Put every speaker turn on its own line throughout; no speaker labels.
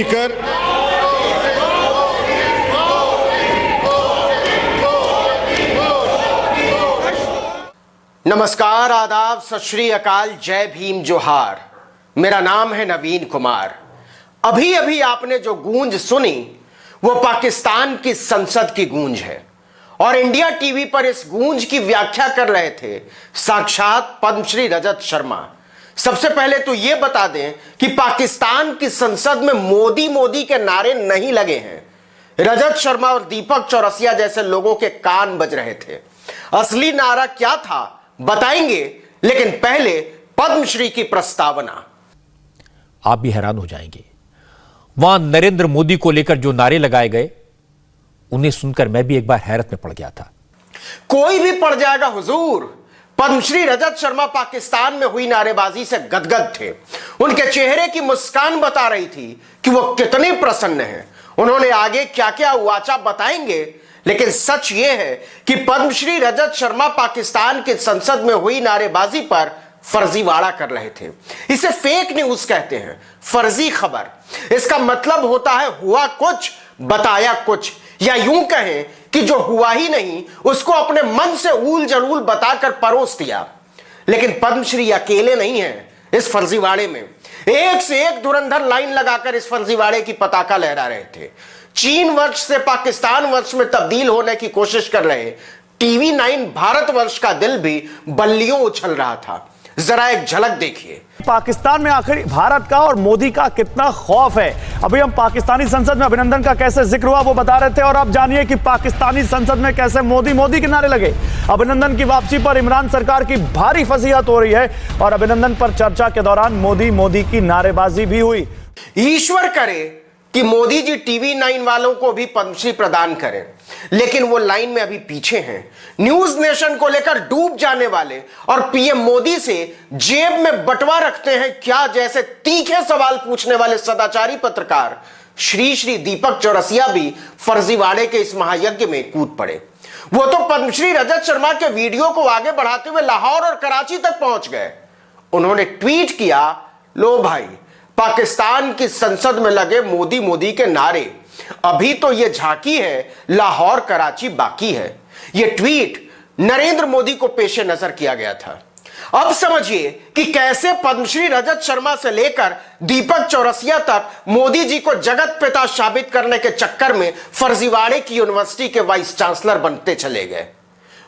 Speaker.
नमस्कार, आदाब, सत श्री अकाल, जय भीम, जोहार। मेरा नाम है नवीन कुमार। अभी अभी आपने जो गूंज सुनी वो पाकिस्तान की संसद की गूंज है और इंडिया टीवी पर इस गूंज की व्याख्या कर रहे थे साक्षात पद्मश्री रजत शर्मा। सबसे पहले तो यह बता दें कि पाकिस्तान की संसद में मोदी मोदी के नारे नहीं लगे हैं। रजत शर्मा और दीपक चौरसिया जैसे लोगों के कान बज रहे थे। असली नारा क्या था बताएंगे, लेकिन पहले पद्मश्री की प्रस्तावना।
आप भी हैरान हो जाएंगे, वहां नरेंद्र मोदी को लेकर जो नारे लगाए गए उन्हें सुनकर मैं भी एक बार हैरत में पड़ गया था।
कोई भी पड़ जाएगा हुजूर। पद्मश्री रजत शर्मा पाकिस्तान में हुई नारेबाजी से गदगद थे। उनके चेहरे की मुस्कान बता रही थी कि वो कितने प्रसन्न हैं। उन्होंने आगे क्या क्या वाचा बताएंगे, लेकिन सच ये है कि पद्मश्री रजत शर्मा पाकिस्तान की संसद में हुई नारेबाजी पर फर्जीवाड़ा कर रहे थे। इसे फेक न्यूज कहते हैं, फर्जी खबर। इसका मतलब होता है हुआ कुछ बताया कुछ, या यूं कहें कि जो हुआ ही नहीं उसको अपने मन से ऊल जलूल बताकर परोस दिया। लेकिन पद्मश्री अकेले नहीं हैं इस फर्जीवाड़े में। एक से एक धुरंधर लाइन लगाकर इस फर्जीवाड़े की पताका लहरा रहे थे। चीन वर्ष से पाकिस्तान वर्ष में तब्दील होने की कोशिश कर रहे टीवी 9 भारत वर्ष का दिल भी बल्लियों उछल रहा था। जरा एक झलक देखिए।
पाकिस्तान में आखिर भारत का और मोदी का कितना खौफ है। अभी हम पाकिस्तानी संसद में अभिनंदन का कैसे जिक्र हुआ वो बता रहे थे, और आप जानिए कि पाकिस्तानी संसद में कैसे मोदी मोदी के नारे लगे। अभिनंदन की वापसी पर इमरान सरकार की भारी फजीहत हो रही है और अभिनंदन पर चर्चा के दौरान मोदी मोदी की नारेबाजी भी हुई।
ईश्वर करे कि मोदी जी टीवी 9 वालों को भी पद्मश्री प्रदान करें, लेकिन वो लाइन में अभी पीछे हैं। न्यूज नेशन को लेकर डूब जाने वाले और पीएम मोदी से जेब में बटवा रखते हैं क्या जैसे तीखे सवाल पूछने वाले सदाचारी पत्रकार श्री दीपक चौरसिया भी फर्जीवाड़े के इस महायज्ञ में कूद पड़े। वो तो पद्मश्री रजत शर्मा के वीडियो को आगे बढ़ाते हुए लाहौर और कराची तक पहुंच गए। उन्होंने ट्वीट किया, लो भाई, पाकिस्तान की संसद में लगे मोदी मोदी के नारे, अभी तो यह झांकी है, लाहौर कराची बाकी है। यह ट्वीट नरेंद्र मोदी को पेशे नजर किया गया था। अब समझिए कि कैसे पद्मश्री रजत शर्मा से लेकर दीपक चौरसिया तक मोदी जी को जगत पिता साबित करने के चक्कर में फर्जीवाड़े की यूनिवर्सिटी के वाइस चांसलर बनते चले गए।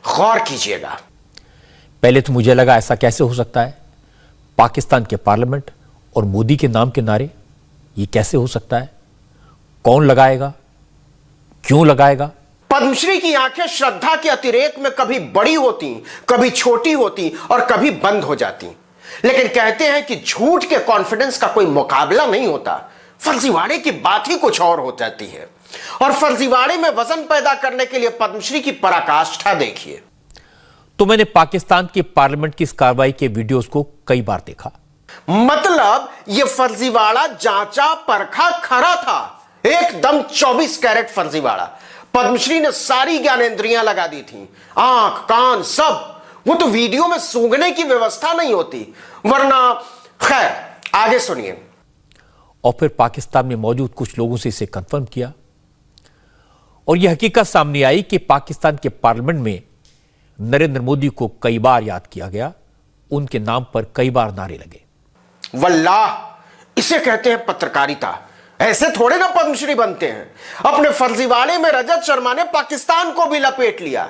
गौर कीजिएगा।
पहले तो मुझे लगा ऐसा कैसे हो सकता है, पाकिस्तान के पार्लियामेंट और मोदी के नाम के नारे, ये कैसे हो सकता है? कौन लगाएगा, क्यों लगाएगा?
पद्मश्री की आंखें श्रद्धा के अतिरेक में कभी बड़ी होती, कभी छोटी होती और कभी बंद हो जाती। लेकिन कहते हैं कि झूठ के कॉन्फिडेंस का कोई मुकाबला नहीं होता। फर्जीवाड़े की बात ही कुछ और हो जाती है। और फर्जीवाड़े में वजन पैदा करने के लिए पद्मश्री की पराकाष्ठा देखिए।
तो मैंने पाकिस्तान के पार्लियामेंट की इस कार्रवाई के वीडियोस को कई बार देखा।
मतलब यह फर्जीवाड़ा जांचा परखा खरा था, एकदम 24 कैरेट फर्जीवाड़ा। पद्मश्री ने सारी ज्ञानेंद्रियां लगा दी थी, आंख कान सब। वो तो वीडियो में सूंघने की व्यवस्था नहीं होती, वरना खैर आगे सुनिए।
और फिर पाकिस्तान में मौजूद कुछ लोगों से इसे कंफर्म किया और यह हकीकत सामने आई कि पाकिस्तान के पार्लियामेंट में नरेंद्र मोदी को कई बार याद किया गया, उनके नाम पर कई बार नारे लगे।
वल्लाह, इसे कहते हैं पत्रकारिता। ऐसे थोड़े ना पद्मश्री बनते हैं। अपने फर्जीवाड़े में रजत शर्मा ने पाकिस्तान को भी लपेट लिया।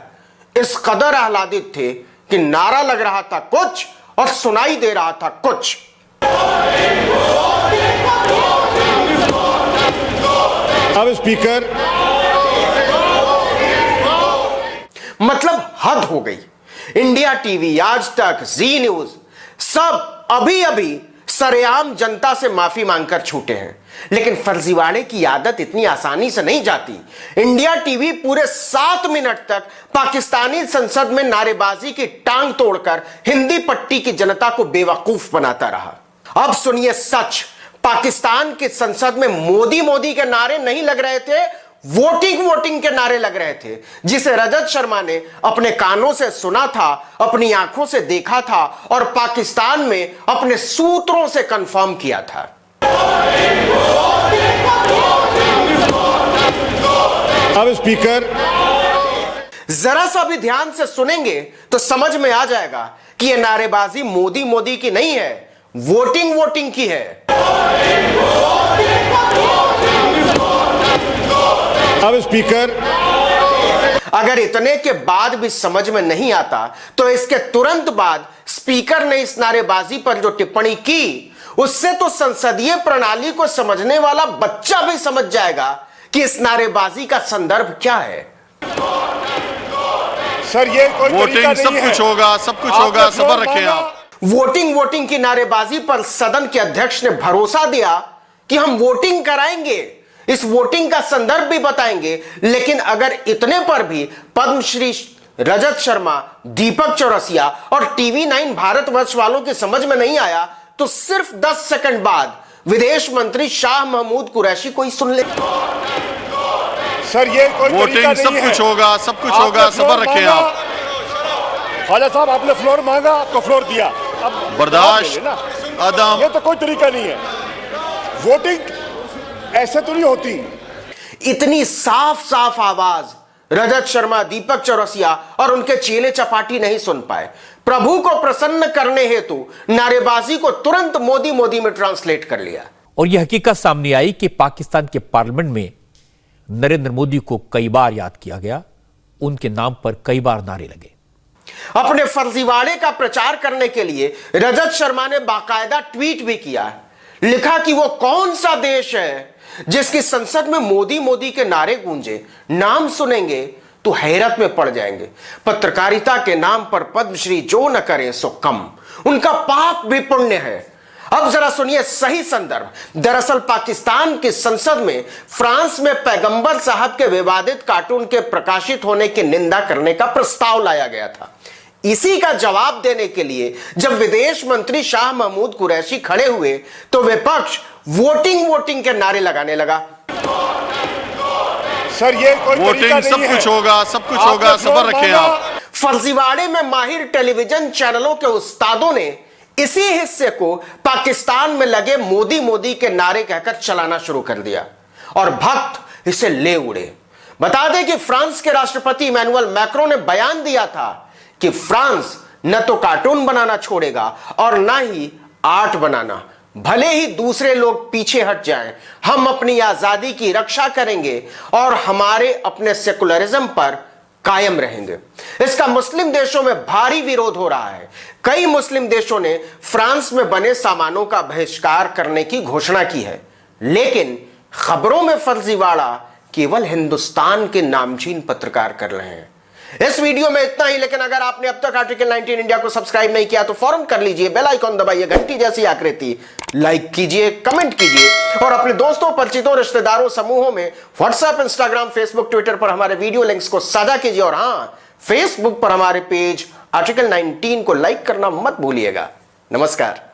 इस कदर आह्लादित थे कि नारा लग रहा था कुछ और सुनाई दे रहा था कुछ।
अब स्पीकर।
मतलब हद हो गई। इंडिया टीवी, आज तक, जी न्यूज सब अभी अभी सरेआम जनता से माफी मांगकर छूटे हैं। लेकिन फर्जीवाड़े की आदत इतनी आसानी से नहीं जाती। इंडिया टीवी पूरे 7 मिनट तक पाकिस्तानी संसद में नारेबाजी की टांग तोड़कर हिंदी पट्टी की जनता को बेवकूफ बनाता रहा। अब सुनिए सच। पाकिस्तान की संसद में मोदी मोदी के नारे नहीं लग रहे थे, वोटिंग के नारे लग रहे थे, जिसे रजत शर्मा ने अपने कानों से सुना था, अपनी आंखों से देखा था और पाकिस्तान में अपने सूत्रों से कंफर्म किया था।
अब स्पीकर
जरा सा भी ध्यान से सुनेंगे तो समझ में आ जाएगा कि यह नारेबाजी मोदी मोदी की नहीं है, वोटिंग वोटिंग की है।
अब स्पीकर
अगर इतने के बाद भी समझ में नहीं आता तो इसके तुरंत बाद स्पीकर ने इस नारेबाजी पर जो टिप्पणी की उससे तो संसदीय प्रणाली को समझने वाला बच्चा भी समझ जाएगा कि इस नारेबाजी का संदर्भ क्या है।
सर ये कोई
वोटिंग सब कुछ होगा, सब कुछ होगा, सबर रखें आप।
वोटिंग वोटिंग की नारेबाजी पर सदन के अध्यक्ष ने भरोसा दिया कि हम वोटिंग कराएंगे, इस वोटिंग का संदर्भ भी बताएंगे। लेकिन अगर इतने पर भी पद्मश्री रजत शर्मा, दीपक चौरसिया और टीवी 9 भारतवर्ष वालों की समझ में नहीं आया तो सिर्फ 10 सेकंड बाद विदेश मंत्री शाह महमूद कुरैशी को ही सुन ले।
सर ये कोई
वोटिंग सब कुछ होगा, सब कुछ होगा, सबर रखें आप।
ख्वाजा साहब आपने फ्लोर मांगा, आपको फ्लोर दिया, अब
बर्दाश्त, अदम।
ये तो कोई तरीका नहीं है, वोटिंग ऐसे तो नहीं होती।
इतनी साफ साफ आवाज रजत शर्मा, दीपक चौरसिया और उनके चेले चपाटी नहीं सुन पाए। प्रभु को प्रसन्न करने हेतु नारेबाजी को तुरंत मोदी मोदी में ट्रांसलेट कर लिया।
और यह हकीकत सामने आई कि पाकिस्तान के पार्लियामेंट में नरेंद्र मोदी को कई बार याद किया गया, उनके नाम पर कई बार नारे लगे।
अपने फर्जीवाड़े का प्रचार करने के लिए रजत शर्मा ने बाकायदा ट्वीट भी किया, लिखा कि वो कौन सा देश है जिसकी संसद में मोदी मोदी के नारे गूंजे, नाम सुनेंगे तो हैरत में पड़ जाएंगे। पत्रकारिता के नाम पर पद्मश्री जो न करे सो कम, उनका पाप भी पुण्य है। अब जरा सुनिए सही संदर्भ। दरअसल पाकिस्तान की संसद में फ्रांस में पैगंबर साहब के विवादित कार्टून के प्रकाशित होने की निंदा करने का प्रस्ताव लाया गया था। इसी का जवाब देने के लिए जब विदेश मंत्री शाह महमूद कुरैशी खड़े हुए तो विपक्ष वोटिंग वोटिंग के नारे लगाने लगा।
सर ये कोई
वोटिंग सब कुछ होगा, सब कुछ होगा, सबर रखें आप।
फर्जीवाड़े में माहिर टेलीविजन चैनलों के उस्तादों ने इसी हिस्से को पाकिस्तान में लगे मोदी मोदी के नारे कहकर चलाना शुरू कर दिया और भक्त इसे ले उड़े। बता दें कि फ्रांस के राष्ट्रपति इमैनुअल मैक्रों ने बयान दिया था कि फ्रांस न तो कार्टून बनाना छोड़ेगा और न ही आर्ट बनाना, भले ही दूसरे लोग पीछे हट जाएं, हम अपनी आजादी की रक्षा करेंगे और हमारे अपने सेकुलरिज्म पर कायम रहेंगे। इसका मुस्लिम देशों में भारी विरोध हो रहा है। कई मुस्लिम देशों ने फ्रांस में बने सामानों का बहिष्कार करने की घोषणा की है, लेकिन खबरों में फर्जीवाड़ा केवल हिंदुस्तान के नामचीन पत्रकार कर रहे हैं। इस वीडियो में इतना ही, लेकिन अगर आपने अब तक आर्टिकल 19 इंडिया को सब्सक्राइब नहीं किया तो फौरन कर लीजिए, बेल आइकॉन दबाइए, घंटी जैसी आकृति लाइक कीजिए, कमेंट कीजिए और अपने दोस्तों, परिचितों, रिश्तेदारों, समूहों में व्हाट्सएप, इंस्टाग्राम, फेसबुक, ट्विटर पर हमारे वीडियो लिंक्स को साझा कीजिए और हां, फेसबुक पर हमारे पेज आर्टिकल 19 को लाइक करना मत भूलिएगा। नमस्कार।